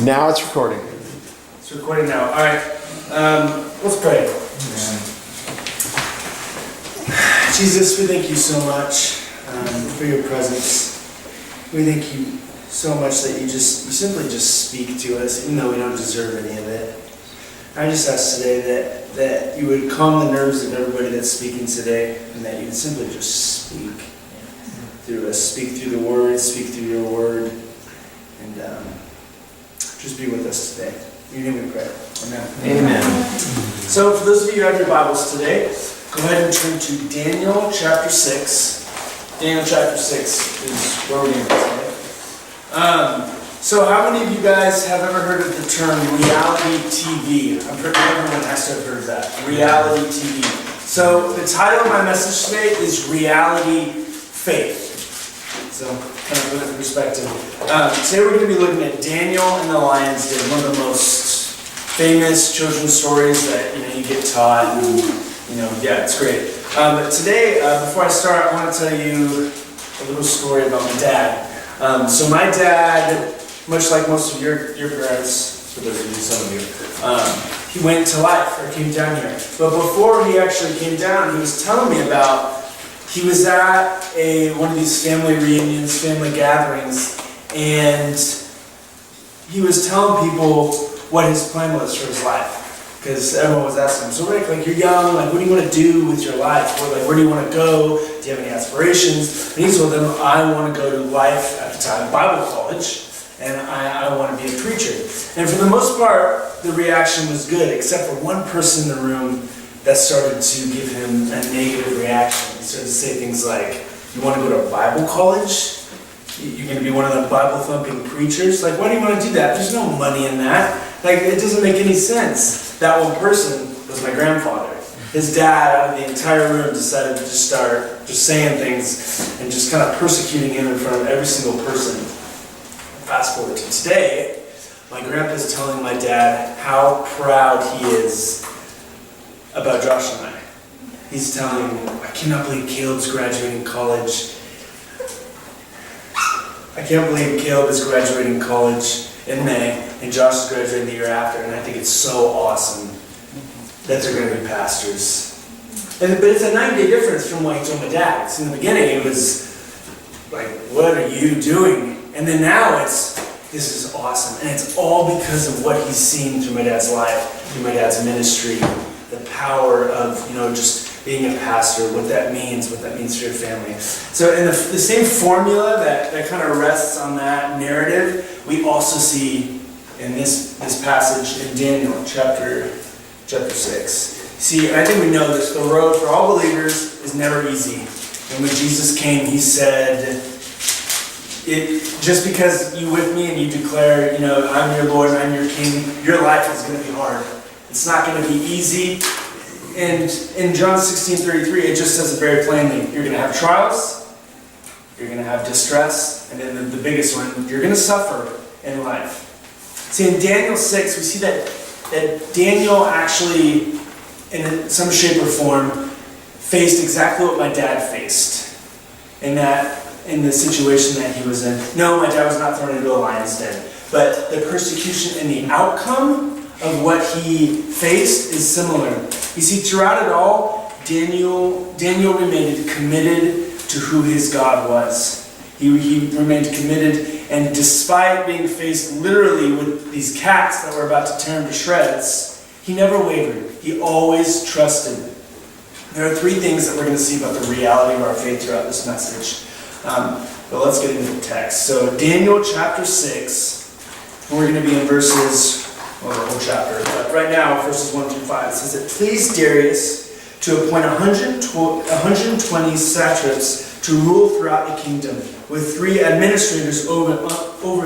Now it's recording. It's recording now. All right. Let's pray. Jesus, we thank you so much for your presence. We thank you so much that you simply just speak to us, even though we don't deserve any of it. I just ask today that you would calm the nerves of everybody that's speaking today, and that you would simply just speak through us, speak through the word, speak through your word, and just be with us today. In your name we pray. Amen. Amen. So for those of you who have your Bibles today, go ahead and turn to Daniel chapter 6. Daniel chapter 6 is where we're going to be today. So how many of you guys have ever heard of the term reality TV? I'm pretty sure everyone has to have heard of that. Reality TV. So the title of my message today is Reality Faith. So kind of put it in perspective. Today we're going to be looking at Daniel and the Lion's Den, one of the most famous children's stories that you get taught, and it's great. But today, before I start, I want to tell you a little story about my dad. So my dad, much like most of your parents, for those of you, some of you, he went to life or came down here. But before he actually came down, he was telling me about. He was at one of these family reunions, family gatherings, and he was telling people what his plan was for his life. Because everyone was asking him, so Rick, you're young, what do you want to do with your life? Or where do you want to go? Do you have any aspirations? And he told them, I want to go to Life, at the time, Bible college, and I want to be a preacher. And for the most part, the reaction was good, except for one person in the room that started to give him a negative reaction. He started to say things like, you want to go to Bible college? You're going to be one of the Bible-thumping preachers? Why do you want to do that? There's no money in that. It doesn't make any sense. That one person was my grandfather. His dad, out of the entire room, decided to just start just saying things and just kind of persecuting him in front of every single person. Fast forward to today, my grandpa's telling my dad how proud he is about Josh and I. He's telling him, I cannot believe Caleb's graduating college. I can't believe Caleb is graduating college in May, and Josh is graduating the year after, and I think it's so awesome that they're going to be pastors. But it's a 9-day difference from what he told my dad. In the beginning, it was like, what are you doing? And then now this is awesome. And it's all because of what he's seen through my dad's life, through my dad's ministry, the power of, just being a pastor, what that means for your family. So in the same formula that kind of rests on that narrative, we also see in this passage in Daniel chapter 6. See, I think we know this, the road for all believers is never easy. And when Jesus came, he said, just because you with me and you declare, I'm your Lord and I'm your King, your life is going to be hard. It's not going to be easy. And in John 16:33, it just says it very plainly. You're going to have trials, you're going to have distress, and then the biggest one, you're going to suffer in life. See, in Daniel 6, we see that Daniel actually, in some shape or form, faced exactly what my dad faced in the situation that he was in. No, my dad was not thrown into a lion's den, but the persecution and the outcome of what he faced is similar. You see, throughout it all, Daniel remained committed to who his God was. He remained committed, and despite being faced literally with these cats that were about to tear him to shreds, he never wavered. He always trusted. There are 3 things that we're going to see about the reality of our faith throughout this message. But let's get into the text. So Daniel chapter 6, we're going to be in verses, the whole chapter, but right now, verses 1 through 5, it says, it pleased Darius to appoint 120 satraps to rule throughout the kingdom, with 3 administrators over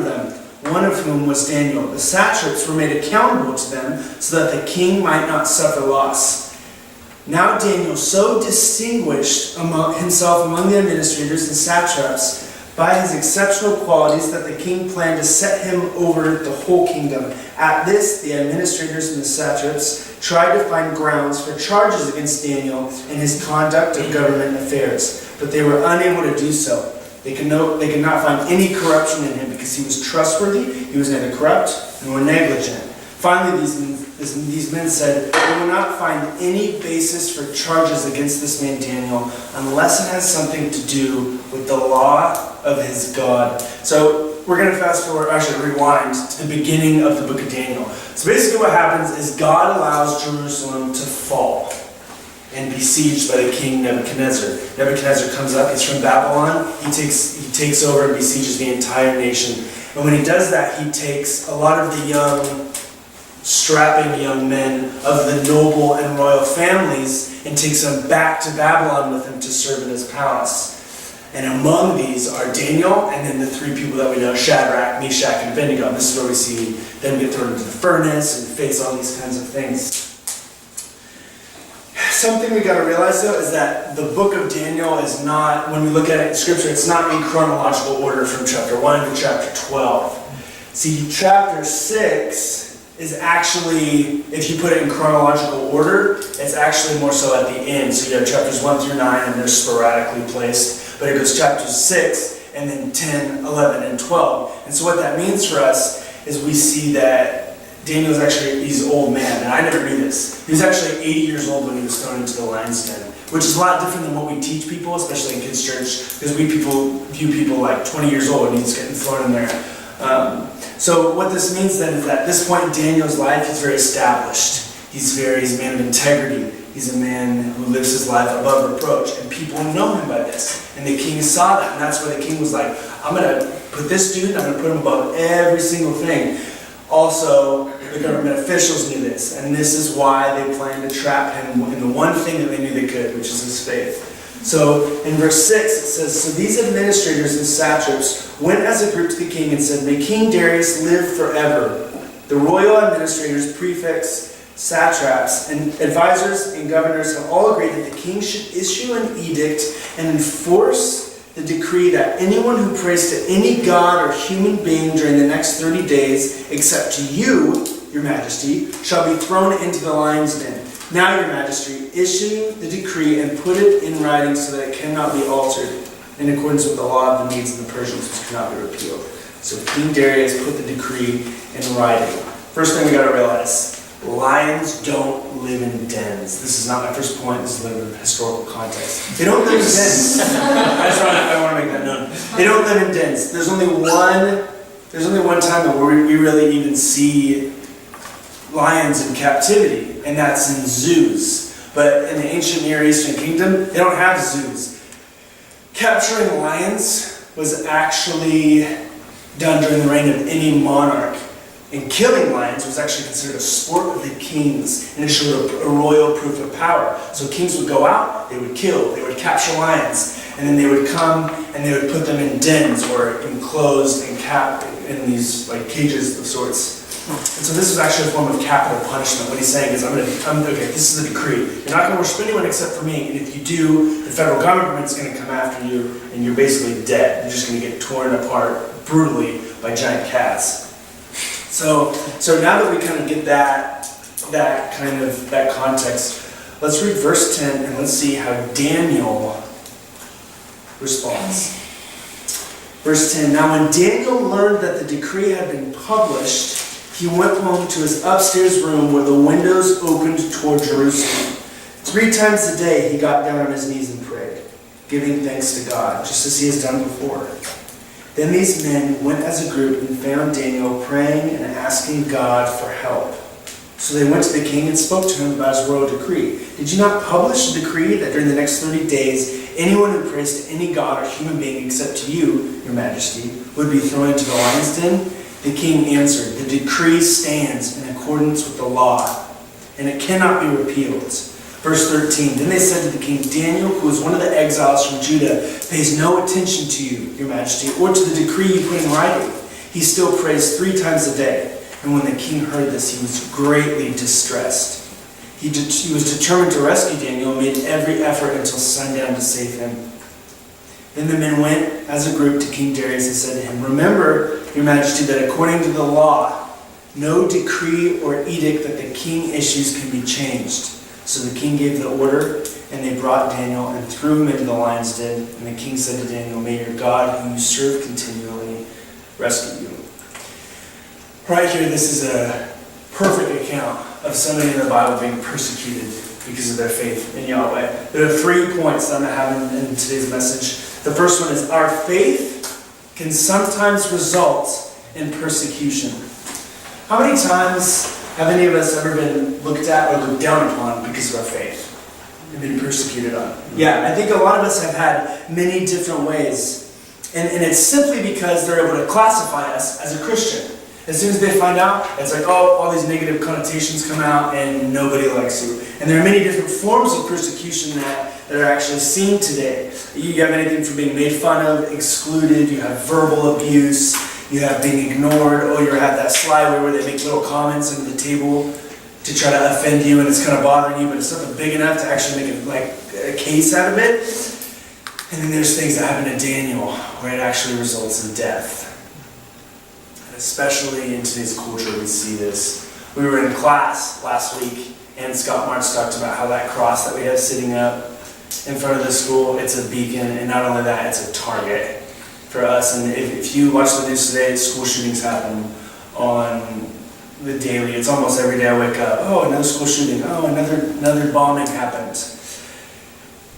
them, one of whom was Daniel. The satraps were made accountable to them, so that the king might not suffer loss. Now Daniel so distinguished himself among the administrators and satraps by his exceptional qualities that the king planned to set him over the whole kingdom. At this, the administrators and the satraps tried to find grounds for charges against Daniel and his conduct of government affairs, but they were unable to do so. They could not find any corruption in him because he was trustworthy, he was neither corrupt and were negligent. Finally, these men said, "We will not find any basis for charges against this man Daniel unless it has something to do with the law of his God." So we're going to fast forward, actually rewind to the beginning of the book of Daniel. So basically what happens is God allows Jerusalem to fall and besieged by the king Nebuchadnezzar. Nebuchadnezzar comes up, he's from Babylon, he takes over and besieges the entire nation. And when he does that, he takes a lot of the strapping young men of the noble and royal families and takes them back to Babylon with him to serve in his palace. And among these are Daniel and then the three people that we know, Shadrach, Meshach, and Abednego. And this is where we see them get thrown into the furnace and face all these kinds of things. Something we got to realize though is that the book of Daniel is not, when we look at it in scripture, it's not in chronological order from chapter 1 to chapter 12. See, chapter 6 is actually, if you put it in chronological order, it's actually more so at the end. So you have chapters 1 through 9 and they're sporadically placed. But it goes chapters 6 and then 10, 11, and 12. And so what that means for us is we see that Daniel's actually, he's an old man, and I never knew this. He was actually 80 years old when he was thrown into the lion's den, which is a lot different than what we teach people, especially in kids' church, because we view people like 20 years old and he's getting thrown in there. So what this means then is that at this point in Daniel's life, he's very established. He's a man of integrity. He's a man who lives his life above reproach, and people know him by this. And the king saw that, and that's why the king was like, I'm going to put this dude, I'm going to put him above every single thing. Also, the government officials knew this, and this is why they planned to trap him in the one thing that they knew they could, which is his faith. So in verse 6 it says, "So these administrators and satraps went as a group to the king and said, 'May King Darius live forever. The royal administrators, prefects, satraps, and advisors and governors have all agreed that the king should issue an edict and enforce the decree that anyone who prays to any god or human being during the next 30 days, except to you, your majesty, shall be thrown into the lion's den. Now, your majesty, issue the decree and put it in writing so that it cannot be altered, in accordance with the law of the Medes and the Persians, which cannot be repealed.'" So King Darius put the decree in writing. First thing we got to realize, lions don't live in dens. This is not my first point, this is a little bit of historical context. They don't live in dens. I want to make that known. They don't live in dens. There's only one time where we really even see lions in captivity, and that's in zoos. But in the ancient Near Eastern kingdom, they don't have zoos. Capturing lions was actually done during the reign of any monarch. And killing lions was actually considered a sport of the kings, and it showed a royal proof of power. So kings would go out, they would kill, they would capture lions, and then they would come and they would put them in dens or enclosed and capped in these like cages of sorts. And so this is actually a form of capital punishment. What he's saying is, okay, this is a decree. You're not going to worship anyone except for me, and if you do, the federal government's going to come after you, and you're basically dead. You're just going to get torn apart brutally by giant cats. So now that we kind of get that context, let's read verse 10 and let's see how Daniel responds. Verse 10, "Now when Daniel learned that the decree had been published, he went home to his upstairs room where the windows opened toward Jerusalem. 3 times a day he got down on his knees and prayed, giving thanks to God, just as he has done before. Then these men went as a group and found Daniel praying and asking God for help. So they went to the king and spoke to him about his royal decree. 'Did you not publish a decree that during the next 30 days, anyone who prays to any god or human being except to you, your majesty, would be thrown into the lion's den?' The king answered, 'The decree stands in accordance with the law, and it cannot be repealed.' Verse 13, "Then they said to the king, 'Daniel, who is one of the exiles from Judah, pays no attention to you, your majesty, or to the decree you put in writing. He still prays 3 times a day.' And when the king heard this, he was greatly distressed. He was determined to rescue Daniel and made every effort until sundown to save him. Then the men went as a group to King Darius and said to him, 'Remember, your majesty, that according to the law, no decree or edict that the king issues can be changed.' So the king gave the order, and they brought Daniel and threw him into the lion's den. And the king said to Daniel, 'May your God, whom you serve continually, rescue you.'" Right here, this is a perfect account of somebody in the Bible being persecuted because of their faith in Yahweh. There are 3 points that I'm going to have in today's message. The first one is, our faith can sometimes result in persecution. How many times have any of us ever been looked at or looked down upon because of our faith? And been persecuted on? Yeah, I think a lot of us have had many different ways. And it's simply because they're able to classify us as a Christian. As soon as they find out, it's like, oh, all these negative connotations come out and nobody likes you. And there are many different forms of persecution that are actually seen today. You have anything from being made fun of, excluded, you have verbal abuse, you have being ignored, or you have that sly way where they make little comments under the table to try to offend you and it's kind of bothering you, but it's nothing big enough to actually make a case out of it. And then there's things that happen to Daniel where it actually results in death. And especially in today's culture, we see this. We were in class last week, and Scott Martz talked about how that cross that we have sitting up in front of the school, it's a beacon, and not only that, it's a target for us. And if you watch the news today, school shootings happen on the daily. It's almost every day I wake up, oh, another school shooting, oh, another bombing happened.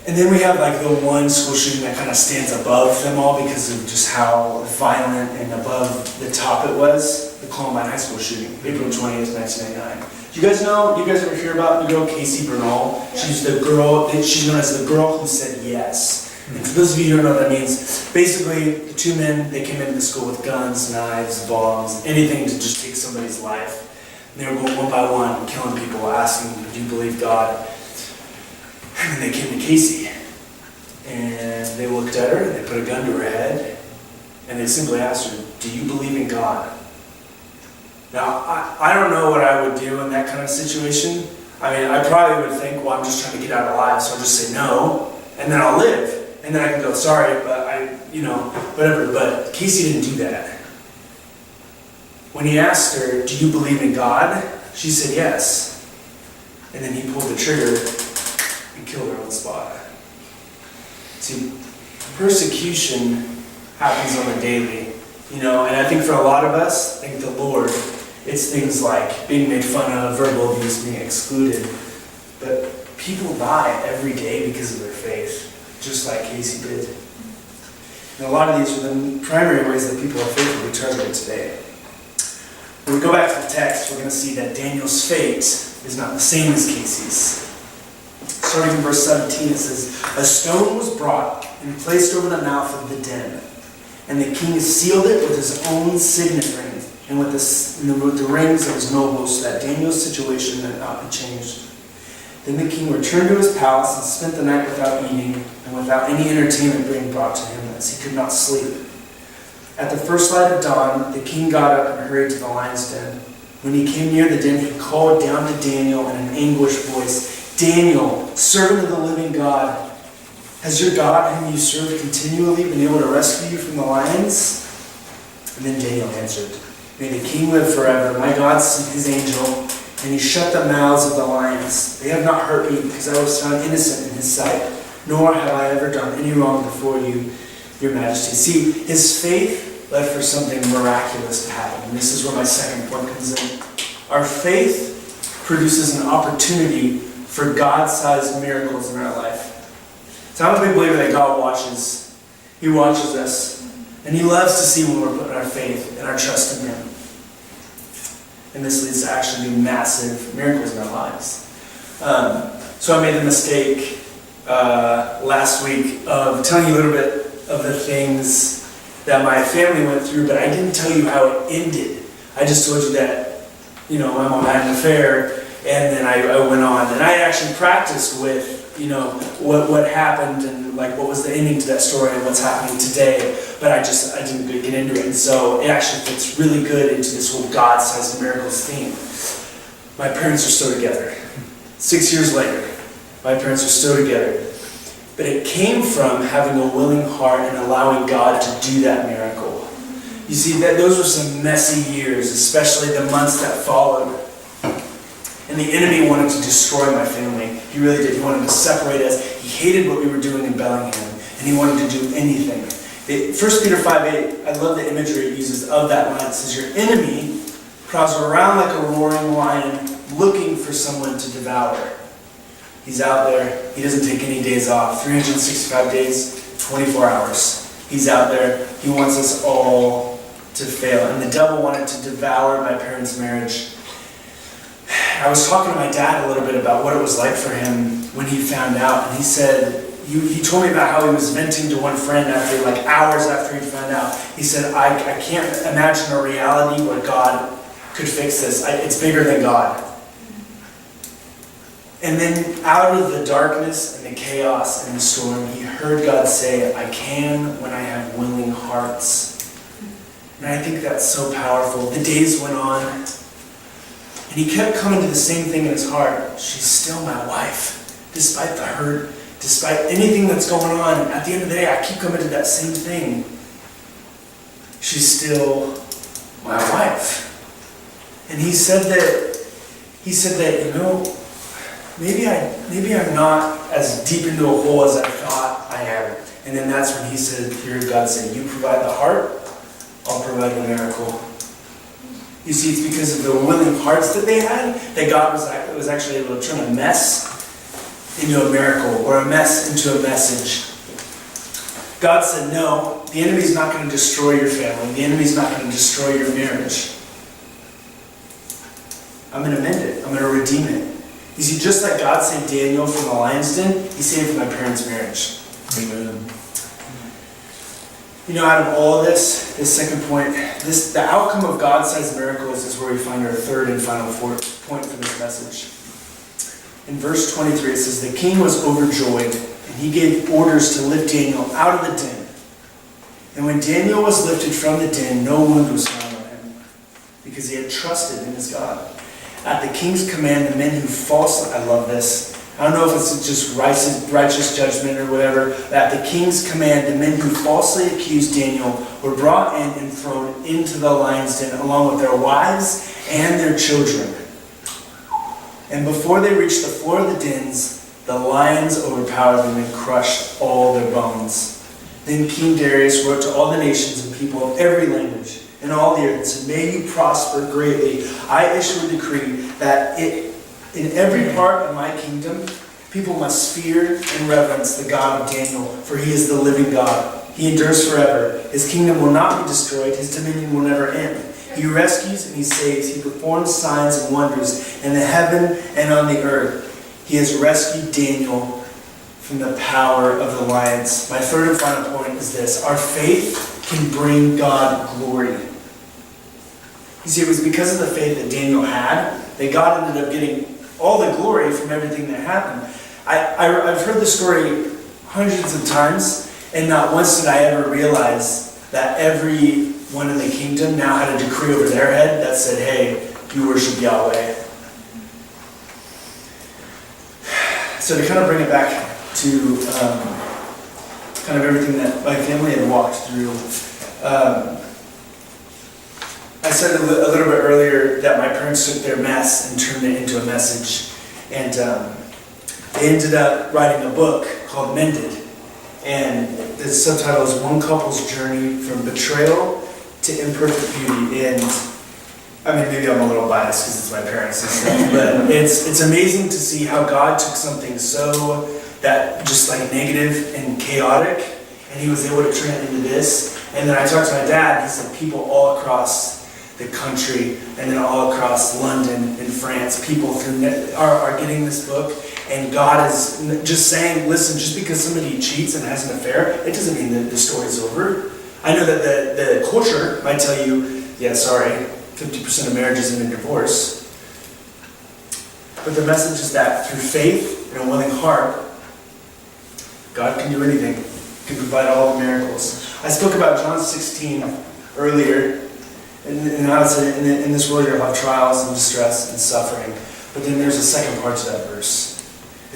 And then we have like the one school shooting that kind of stands above them all because of just how violent and above the top it was, the Columbine High School shooting, April 20th, 1999. Do you guys ever hear about the girl Casey Bernal? Yeah. She's known as the girl who said yes. And for those of you who don't know what that means, basically the 2 men, they came into the school with guns, knives, bombs, anything to just take somebody's life. And they were going one by one, killing people, asking, do you believe God? And then they came to Casey, and they looked at her, and they put a gun to her head, and they simply asked her, do you believe in God? Now, I don't know what I would do in that kind of situation. I mean, I probably would think, well, I'm just trying to get out alive, so I'll just say no, and then I'll live. And then I can go, sorry, but whatever. But Casey didn't do that. When he asked her, do you believe in God? She said yes. And then he pulled the trigger and killed her on the spot. See, persecution happens on the daily, and I think for a lot of us, thank the Lord, it's things like being made fun of, verbal abuse, being excluded. But people die every day because of their faith, just like Casey did. And a lot of these are the primary ways that people are faithfully targeted today. When we go back to the text, we're going to see that Daniel's fate is not the same as Casey's. Starting in verse 17, it says, a stone was brought and placed over the mouth of the den, and the king sealed it with his own signet ring and with the rings of his nobles, so that Daniel's situation had not been changed. Then the king returned to his palace and spent the night without eating and without any entertainment being brought to him, as he could not sleep. At the first light of dawn, the king got up and hurried to the lion's den. When he came near the den, he called down to Daniel in an anguished voice, Daniel, servant of the living God, has your God, whom you serve continually, been able to rescue you from the lions? And then Daniel answered, may the king live forever. My God sent his angel, and he shut the mouths of the lions. They have not hurt me, because I was found innocent in his sight, nor have I ever done any wrong before you, your majesty. See, his faith led for something miraculous to happen. And this is where my second point comes in. Our faith produces an opportunity for God-sized miracles in our life. So I'm a big believer that God watches. He watches us. And he loves to see when we're putting our faith and our trust in him. And this leads to actually massive miracles in our lives. So I made the mistake last week of telling you a little bit of the things that my family went through, but I didn't tell you how it ended. I just told you that, my mom had an affair, and then I went on. And I actually practiced with, what happened and like what was the ending to that story and what's happening today. But I didn't get into it. And so it actually fits really good into this whole God-sized miracles theme. My parents are still together. 6 years later, my parents are still together. But it came from having a willing heart and allowing God to do that miracle. You see, those were some messy years, especially the months that followed. And the enemy wanted to destroy my family. He really did. He wanted to separate us. He hated what we were doing in Bellingham, and he wanted to do anything. 1 Peter 5:8, I love the imagery it uses of that line. It says, your enemy, prowls around like a roaring lion, looking for someone to devour. He's out there. He doesn't take any days off. 365 days, 24 hours. He's out there. He wants us all to fail. And the devil wanted to devour my parents' marriage. I was talking to my dad a little bit about what it was like for him when he found out. And he said, he told me about how he was venting to one friend after, like hours after he found out. He said, I can't imagine a reality where God could fix this. It's bigger than God. And then out of the darkness and the chaos and the storm, he heard God say, I can when I have willing hearts. And I think that's so powerful. The days went on, and he kept coming to the same thing in his heart. She's still my wife, despite the hurt, despite anything that's going on. At the end of the day, I keep coming to that same thing. She's still my wife. And he said that, you know, maybe I'm not as deep into a hole as I thought I am. And then that's when he said, here God said, you provide the heart, I'll provide the miracle. You see, it's because of the willing hearts that they had that God was actually able to turn a mess into a miracle, or a mess into a message. God said, no, the enemy's not going to destroy your family. The enemy's not going to destroy your marriage. I'm going to mend it. I'm going to redeem it. You see, just like God saved Daniel from the lion's den, he saved my parents' marriage. Amen. You know, out of all of this second point, the outcome of God-sized miracles is where we find our third and final point for this message. In verse 23, it says, the king was overjoyed, and he gave orders to lift Daniel out of the den. And when Daniel was lifted from the den, no wound was found on him, because he had trusted in his God. At the king's command, the men who falsely, I love this, I don't know if it's just righteous judgment or whatever, but at the king's command, the men who falsely accused Daniel were brought in and thrown into the lion's den, along with their wives and their children. And before they reached the floor of the dens, the lions overpowered them and crushed all their bones. Then King Darius wrote to all the nations and people of every language in all the earth and said, may you prosper greatly. I issue a decree that in every part of my kingdom, people must fear and reverence the God of Daniel, for he is the living God. He endures forever. His kingdom will not be destroyed. His dominion will never end. He rescues and he saves. He performs signs and wonders in the heaven and on the earth. He has rescued Daniel from the power of the lions. My third and final point is this. Our faith can bring God glory. You see, it was because of the faith that Daniel had that God ended up getting all the glory from everything that happened. I've heard the story hundreds of times, and not once did I ever realize that everyone in the kingdom now had a decree over their head that said, hey, you worship Yahweh. So to kind of bring it back to kind of everything that my family had walked through, I said a little bit earlier that my parents took their mess and turned it into a message. And they ended up writing a book called Mended. And the subtitle is One Couple's Journey from Betrayal to Imperfect Beauty. And I mean, maybe I'm a little biased because it's my parents and stuff, but it's amazing to see how God took something so that just like negative and chaotic, and he was able to turn it into this. And then I talked to my dad, he said people all across the country and then all across London and France, people are getting this book, and God is just saying, listen, just because somebody cheats and has an affair, it doesn't mean that the story's over. I know that the culture might tell you, yeah, sorry, 50% of marriages end in divorce. But the message is that through faith and a willing heart, God can do anything. He can provide all the miracles. I spoke about John 16 earlier, and I said, in this world you'll have trials and distress and suffering. But then there's a second part to that verse.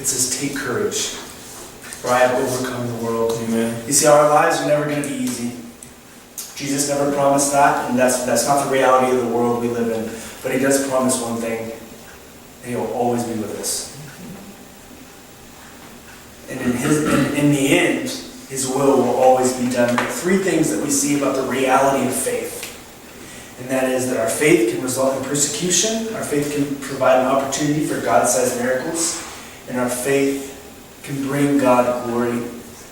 It says, take courage, for I have overcome the world. Amen. You see, our lives are never going to be easy. Jesus never promised that, and that's not the reality of the world we live in. But he does promise one thing, and he will always be with us. And in the end, his will always be done. There are three things that we see about the reality of faith. And that is that our faith can result in persecution, our faith can provide an opportunity for God-sized miracles, and our faith can bring God glory.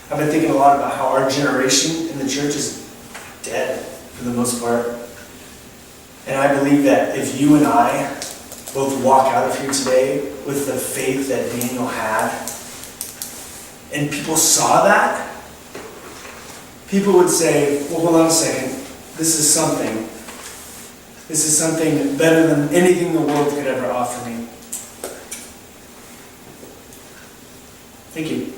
I've been thinking a lot about how our generation in the church is dead for the most part. And I believe that if you and I both walk out of here today with the faith that Daniel had, and people saw that, people would say, well, hold on a second, this is something. This is something better than anything the world could ever offer me. Thank you.